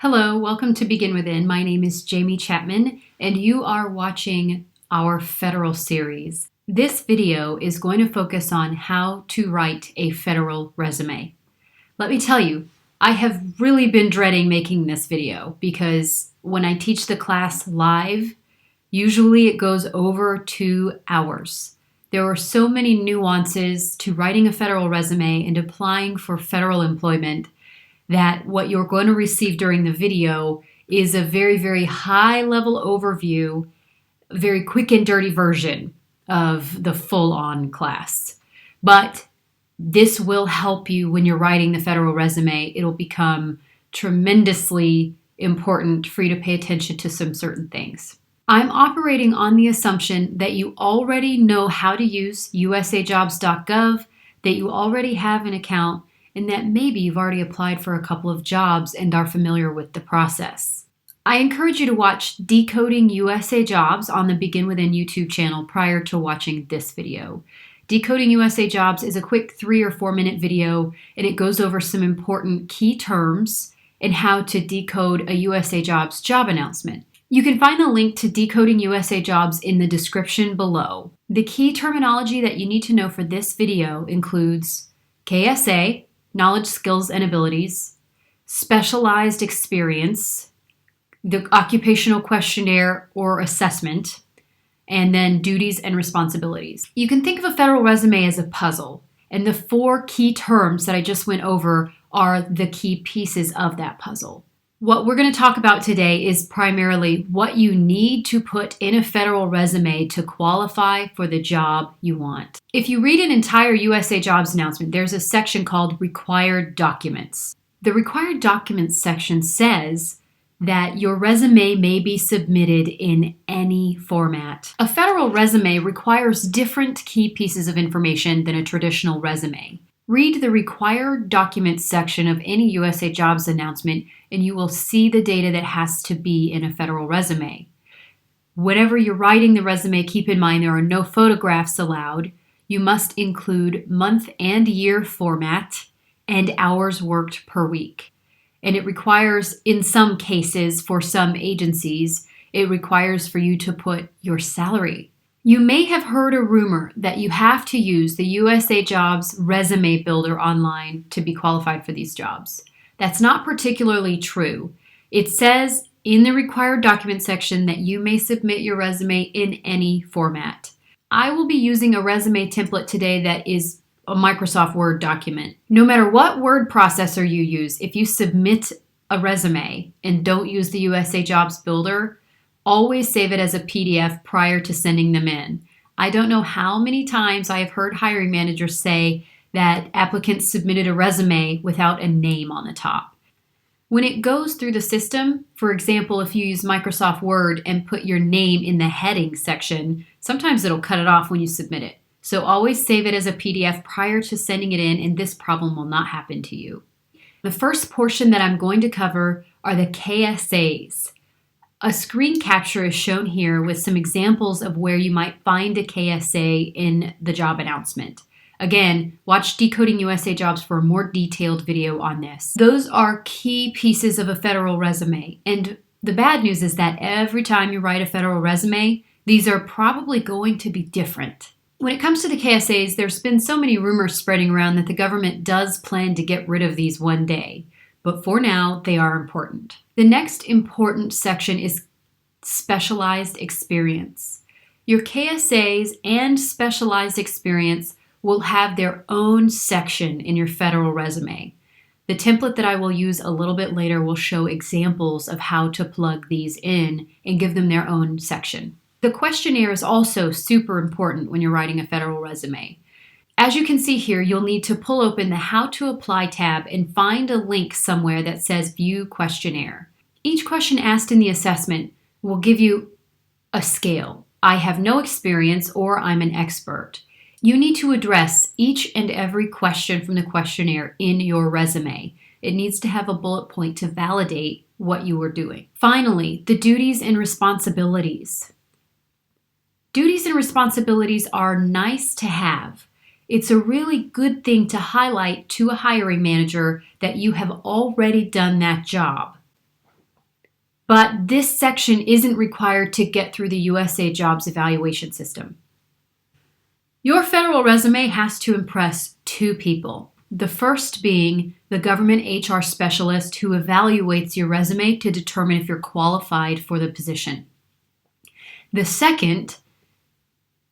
Hello, welcome to Begin Within. My name is Jamie Chapman, and you are watching our federal series. This video is going to focus on how to write a federal resume. Let me tell you, I have really been dreading making this video because when I teach the class live, usually it goes over 2 hours. There are so many nuances to writing a federal resume and applying for federal employment that what you're going to receive during the video is a very, very high-level overview, very quick and dirty version of the full-on class. But this will help you when you're writing the federal resume. It'll become tremendously important for you to pay attention to some certain things. I'm operating on the assumption that you already know how to use USAJOBS.gov, that you already have an account, and that maybe you've already applied for a couple of jobs and are familiar with the process. I encourage you to watch Decoding USA Jobs on the Begin Within YouTube channel prior to watching this video. Decoding USA Jobs is a quick 3 or 4 minute video, and it goes over some important key terms and how to decode a USA Jobs job announcement. You can find the link to Decoding USA Jobs in the description below. The key terminology that you need to know for this video includes KSA, Knowledge, Skills, and Abilities, Specialized Experience, the Occupational Questionnaire or Assessment, and then Duties and Responsibilities. You can think of a federal resume as a puzzle, and the 4 key terms that I just went over are the key pieces of that puzzle. What we're going to talk about today is primarily what you need to put in a federal resume to qualify for the job you want. If you read an entire USA Jobs announcement, there's a section called Required Documents. The Required Documents section says that your resume may be submitted in any format. A federal resume requires different key pieces of information than a traditional resume. Read the Required Documents section of any USA Jobs announcement and you will see the data that has to be in a federal resume. Whenever you're writing the resume, keep in mind there are no photographs allowed. You must include month and year format and hours worked per week. And it requires, in some cases, for some agencies, it requires for you to put your salary. You may have heard a rumor that you have to use the USA Jobs resume builder online to be qualified for these jobs. That's not particularly true. It says in the required document section that you may submit your resume in any format. I will be using a resume template today that is a Microsoft Word document. No matter what word processor you use, if you submit a resume and don't use the USA Jobs builder, always save it as a PDF prior to sending them in. I don't know how many times I have heard hiring managers say that applicants submitted a resume without a name on the top. When it goes through the system, for example, if you use Microsoft Word and put your name in the heading section, sometimes it'll cut it off when you submit it. So always save it as a PDF prior to sending it in, and this problem will not happen to you. The first portion that I'm going to cover are the KSAs. A screen capture is shown here with some examples of where you might find a KSA in the job announcement. Again, watch Decoding USA Jobs for a more detailed video on this. Those are key pieces of a federal resume. And the bad news is that every time you write a federal resume, these are probably going to be different. When it comes to the KSAs, there's been so many rumors spreading around that the government does plan to get rid of these one day. But for now, they are important. The next important section is specialized experience. Your KSAs and specialized experience will have their own section in your federal resume. The template that I will use a little bit later will show examples of how to plug these in and give them their own section. The questionnaire is also super important when you're writing a federal resume. As you can see here, you'll need to pull open the How to Apply tab and find a link somewhere that says View Questionnaire. Each question asked in the assessment will give you a scale. I have no experience or I'm an expert. You need to address each and every question from the questionnaire in your resume. It needs to have a bullet point to validate what you were doing. Finally, the duties and responsibilities. Duties and responsibilities are nice to have. It's a really good thing to highlight to a hiring manager that you have already done that job. but this section isn't required to get through the USA Jobs evaluation system. Your federal resume has to impress two people. The first being the government HR specialist who evaluates your resume to determine if you're qualified for the position. The second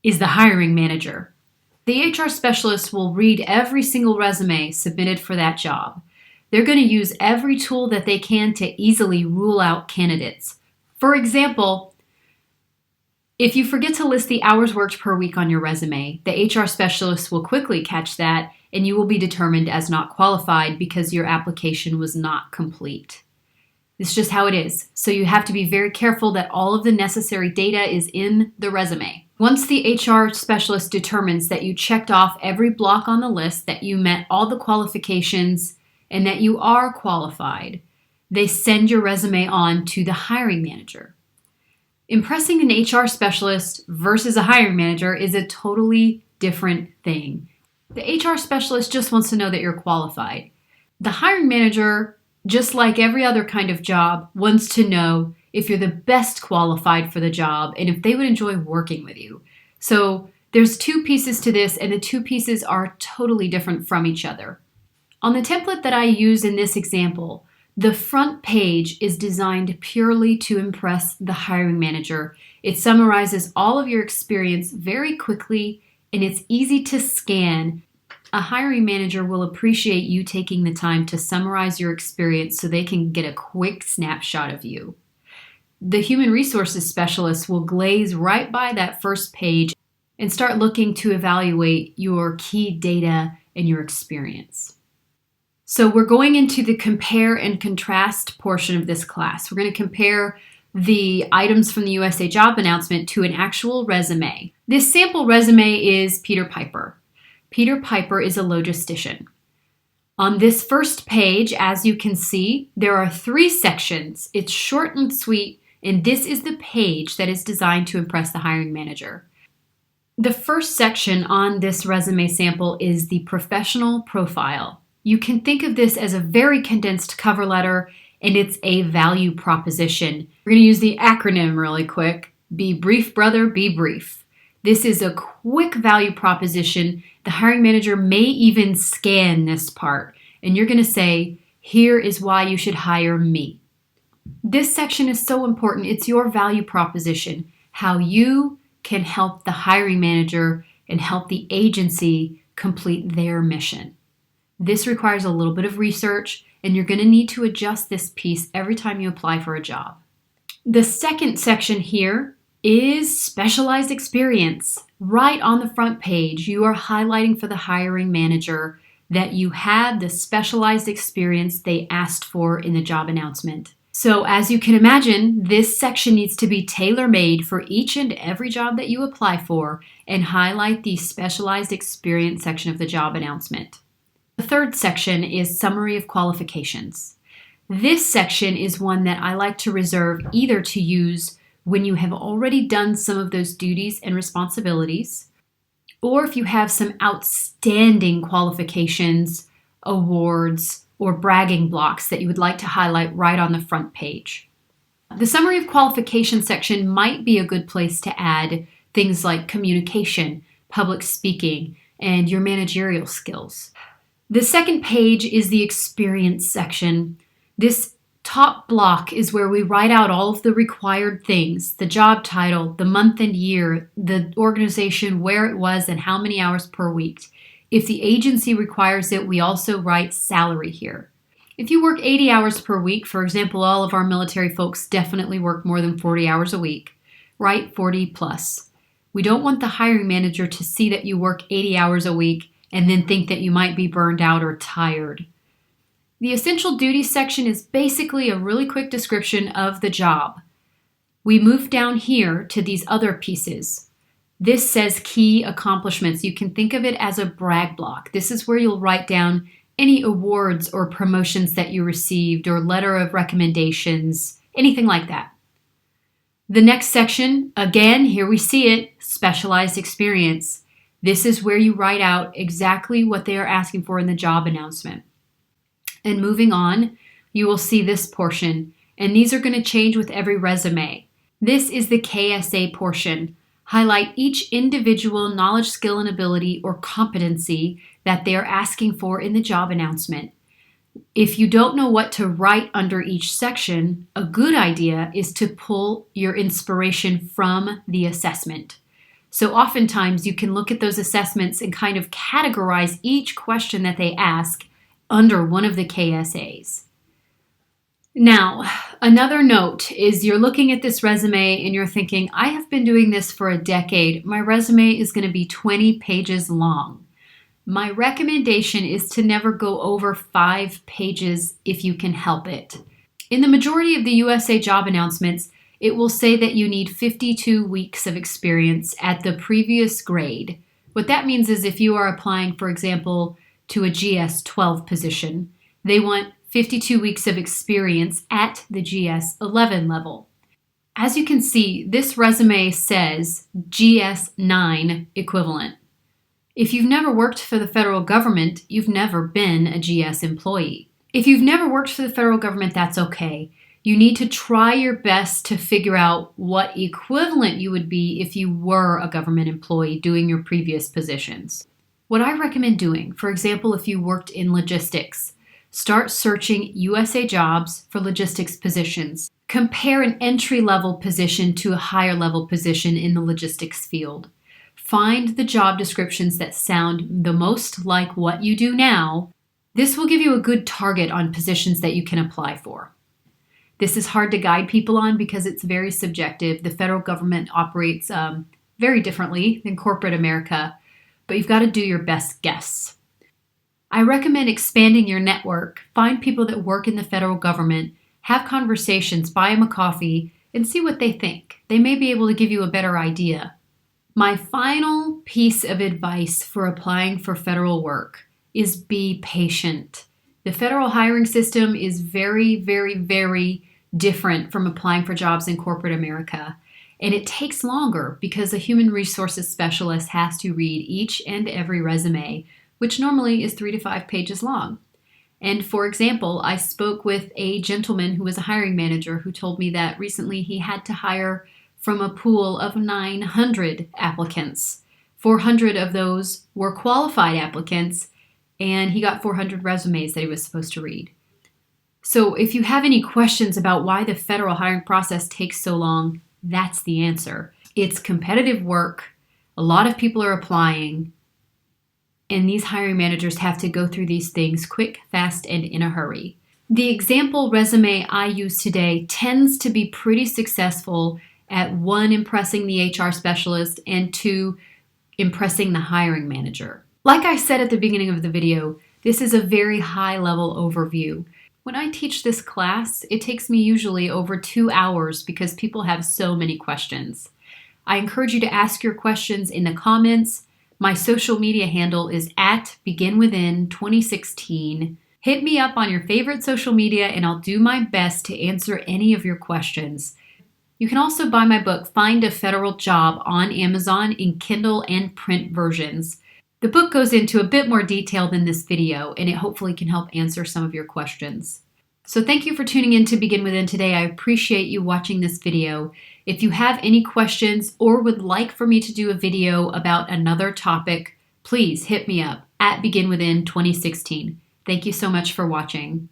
is the hiring manager. The HR specialist will read every single resume submitted for that job. They're going to use every tool that they can to easily rule out candidates. For example, if you forget to list the hours worked per week on your resume, the HR specialist will quickly catch that and you will be determined as not qualified because your application was not complete. It's just how it is. So you have to be very careful that all of the necessary data is in the resume. Once the HR specialist determines that you checked off every block on the list, that you met all the qualifications, and that you are qualified, they send your resume on to the hiring manager. Impressing an HR specialist versus a hiring manager is a totally different thing. The HR specialist just wants to know that you're qualified. The hiring manager, just like every other kind of job, wants to know if you're the best qualified for the job and if they would enjoy working with you. So there's two pieces to this, and the two pieces are totally different from each other. On the template that I use in this example, the front page is designed purely to impress the hiring manager. It summarizes all of your experience very quickly, and it's easy to scan. A hiring manager will appreciate you taking the time to summarize your experience so they can get a quick snapshot of you. The human resources specialist will glaze right by that first page and start looking to evaluate your key data and your experience. So we're going into the compare and contrast portion of this class. We're going to compare the items from the USA job announcement to an actual resume. This sample resume is Peter Piper. Peter Piper is a logistician. On this first page, as you can see, there are 3 sections. It's short and sweet, and this is the page that is designed to impress the hiring manager. The first section on this resume sample is the professional profile. You can think of this as a very condensed cover letter, and it's a value proposition. We're going to use the acronym really quick. Be brief, brother, be brief. This is a quick value proposition. The hiring manager may even scan this part, and you're going to say, here is why you should hire me. This section is so important. It's your value proposition, how you can help the hiring manager and help the agency complete their mission. This requires a little bit of research, and you're going to need to adjust this piece every time you apply for a job. The second section here is specialized experience. Right on the front page, you are highlighting for the hiring manager that you had the specialized experience they asked for in the job announcement. So as you can imagine, this section needs to be tailor-made for each and every job that you apply for and highlight the specialized experience section of the job announcement. The third section is summary of qualifications. This section is one that I like to reserve either to use when you have already done some of those duties and responsibilities, or if you have some outstanding qualifications, awards, or bragging blocks that you would like to highlight right on the front page. The summary of qualifications section might be a good place to add things like communication, public speaking, and your managerial skills. The second page is the experience section. This top block is where we write out all of the required things, the job title, the month and year, the organization, where it was, and how many hours per week. If the agency requires it, we also write salary here. If you work 80 hours per week, for example, all of our military folks definitely work more than 40 hours a week, write 40 plus. We don't want the hiring manager to see that you work 80 hours a week and then think that you might be burned out or tired. The essential duties section is basically a really quick description of the job. We move down here to these other pieces. This says key accomplishments. You can think of it as a brag block. This is where you'll write down any awards or promotions that you received or letter of recommendations, anything like that. The next section, again, here we see it, specialized experience. This is where you write out exactly what they are asking for in the job announcement. And moving on, you will see this portion, and these are going to change with every resume. This is the KSA portion. Highlight each individual knowledge, skill, and ability or competency that they are asking for in the job announcement. If you don't know what to write under each section, a good idea is to pull your inspiration from the assessment. So oftentimes you can look at those assessments and kind of categorize each question that they ask under one of the KSAs. Now, another note is you're looking at this resume and you're thinking, I have been doing this for a decade. My resume is going to be 20 pages long. My recommendation is to never go over 5 pages if you can help it. In the majority of the USA job announcements, it will say that you need 52 weeks of experience at the previous grade. What that means is if you are applying, for example, to a GS-12 position, they want 52 weeks of experience at the GS-11 level. As you can see, this resume says GS-9 equivalent. If you've never worked for the federal government, you've never been a GS employee. If you've never worked for the federal government, that's okay. You need to try your best to figure out what equivalent you would be if you were a government employee doing your previous positions. What I recommend doing, for example, if you worked in logistics, start searching USA Jobs for logistics positions. Compare an entry-level position to a higher-level position in the logistics field. Find the job descriptions that sound the most like what you do now. This will give you a good target on positions that you can apply for. This is hard to guide people on because it's very subjective. The federal government operates very differently than corporate America, but you've got to do your best guess. I recommend expanding your network. Find people that work in the federal government, have conversations, buy them a coffee, and see what they think. They may be able to give you a better idea. My final piece of advice for applying for federal work is be patient. The federal hiring system is very, very, very different from applying for jobs in corporate America. And it takes longer because a human resources specialist has to read each and every resume, which normally is 3 to 5 pages long. And for example, I spoke with a gentleman who was a hiring manager who told me that recently he had to hire from a pool of 900 applicants. 400 of those were qualified applicants, and he got 400 resumes that he was supposed to read. So if you have any questions about why the federal hiring process takes so long, that's the answer. It's competitive work. A lot of people are applying, and these hiring managers have to go through these things quick, fast, and in a hurry. The example resume I use today tends to be pretty successful at 1, impressing the HR specialist, and 2, impressing the hiring manager. Like I said at the beginning of the video, this is a very high-level overview. When I teach this class, it takes me usually over 2 hours because people have so many questions. I encourage you to ask your questions in the comments. My social media handle is @BeginWithin2016. Hit me up on your favorite social media and I'll do my best to answer any of your questions. You can also buy my book, Find a Federal Job, on Amazon in Kindle and print versions. The book goes into a bit more detail than this video, and it hopefully can help answer some of your questions. So thank you for tuning in to Begin Within today. I appreciate you watching this video. If you have any questions or would like for me to do a video about another topic, please hit me up @BeginWithin2016. Thank you so much for watching.